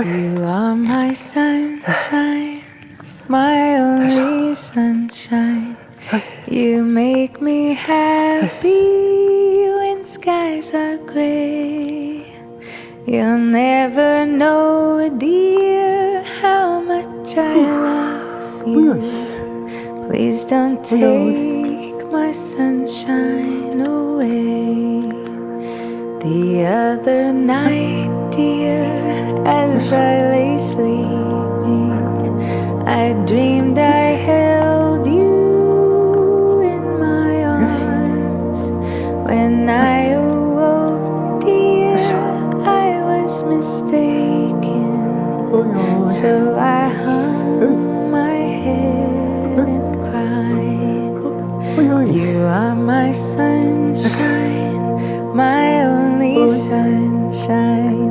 You are my sunshine, my only sunshine. You make me happy when skies are gray. You'll never know, dear, how much I love you. Please don't take my sunshine away. The other night, dear, as I lay sleeping, I dreamed I held you in my arms. When I awoke, dear, I was mistaken. So I hung my head and cried. You are my sunshine, my only sunshine.